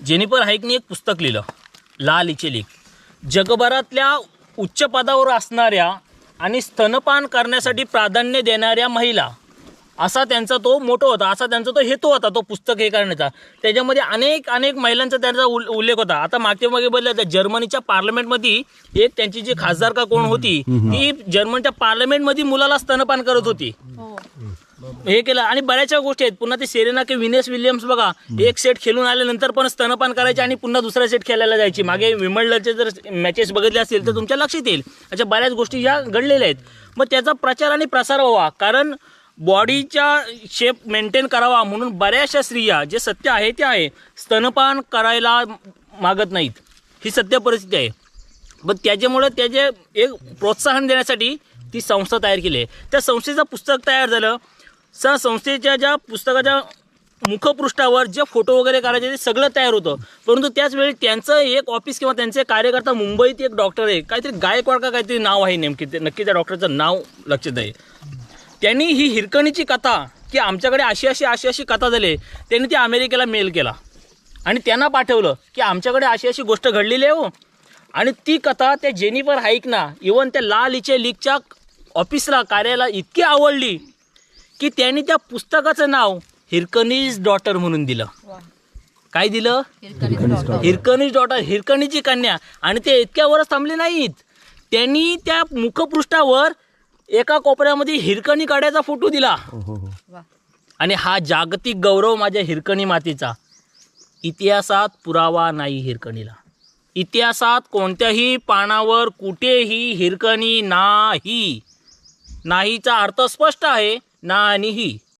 Jennifer हाईकने एक पुस्तक लिहिलं, लाल इचे लेख. जगभरातल्या उच्च पदावर असणाऱ्या आणि स्तनपान करण्यासाठी प्राधान्य देणाऱ्या महिला, असा त्यांचा तो मोटो होता, असा त्यांचा तो हेतू होता तो पुस्तक हे करण्याचा. त्याच्यामध्ये अनेक महिलांचा त्यांचा उल्लेख होता. आता मागे बदलला, जर्मनीच्या पार्लमेंटमध्ये एक त्यांची जी खासदार का कोण होती, ती जर्मनीच्या पार्लमेंटमध्ये मुलाला स्तनपान करत होती. हे केलं. आणि बऱ्याचशा गोष्टी आहेत. पुन्हा ते सेरेना के व्हिनस विलियम्स बघा, एक सेट खेळून आल्यानंतर पण स्तनपान करायचे आणि पुन्हा दुसरा सेट खेळायला जायची. मागे विम्बल्डनचे जर मॅचेस बघितले असतील तर तुमच्या लक्षात येईल. अशा बऱ्याच गोष्टी या घडलेल्या आहेत. मग त्याचा प्रचार आणि प्रसार व्हावा, कारण बॉडीचा शेप मेंटेन करावा म्हणून बऱ्याचशा स्त्रिया, जे सत्य आहे ते आहे, स्तनपान करायला मागत नाहीत. ही सत्य परिस्थिती आहे. पण त्याच्यामुळे त्याचे एक प्रोत्साहन देण्यासाठी ती संस्था तयार केली आहे. त्या संस्थेचं पुस्तक तयार झालं. संस्थेच्या ज्या पुस्तकाच्या मुखपृष्ठावर जे फोटो वगैरे करायचे ते सगळं तयार होतं. परंतु त्याचवेळी त्यांचं एक ऑफिस किंवा त्यांचे कार्यकर्ता, मुंबईत एक डॉक्टर आहे, काहीतरी गायकवाड का काहीतरी नाव आहे, नक्की त्या डॉक्टरचं नाव लक्षात आहे. त्यांनी ही हिरकणीची कथा, की आमच्याकडे अशी कथा झाली, त्यांनी ती अमेरिकेला मेल केला आणि त्यांना पाठवलं की आमच्याकडे अशी गोष्ट घडलेली आहे हो. आणि ती कथा त्या जेनिफर हाईकना, इवन त्या लाल इचे लीगच्या ऑफिसला, कार्याला इतकी आवडली की त्यांनी त्या पुस्तकाचं नाव हिरकणीज डॉटर म्हणून दिलं. काय दिलं? हिरकणीज डॉटर, हिरकणीची कन्या. आणि ते इतक्यावरच थांबले नाहीत, त्यांनी त्या मुखपृष्ठावर एका कोपऱ्यामध्ये हिरकणी काढ्याचा फोटो दिला. आणि हा जागतिक गौरव माझ्या हिरकणी मातेचा. इतिहासात पुरावा नाही हिरकणीला. इतिहासात कोणत्याही पानावर कुठेही हिरकणी नाही. नाहीचा अर्थ स्पष्ट आहे, ना आणि ही.